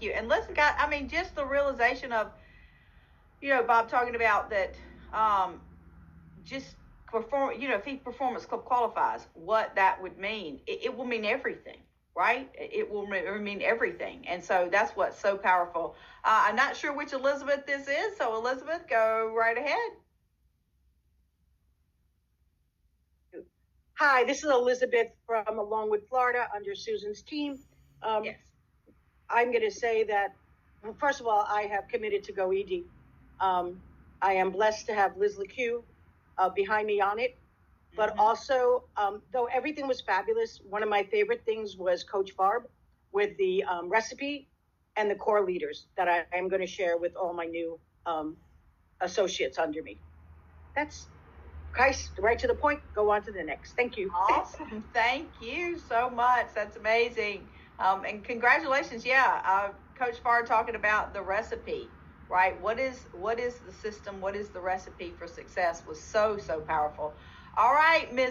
you. And listen, guys, I mean, just the realization of, Bob talking about that, just perform, if he performance club qualifies, what that would mean. It will mean everything, right? It will mean everything. And so that's what's so powerful. I'm not sure which Elizabeth this is. So, Elizabeth, go right ahead. Hi, this is Elizabeth from Longwood, Florida, under Susan's team. Yes. I'm going to say that, well, first of all, I have committed to go ED. I am blessed to have Liz LeCue behind me on it. But also, though everything was fabulous, one of my favorite things was Coach Barb with the recipe and the core leaders that I am going to share with all my new associates under me. That's guys, right to the point. Go on to the next. Thank you. Awesome. Thank you so much. That's amazing. And congratulations. Yeah. Coach Farr talking about the recipe, right? What is the system? What is the recipe for success was so, so powerful. All right, Miss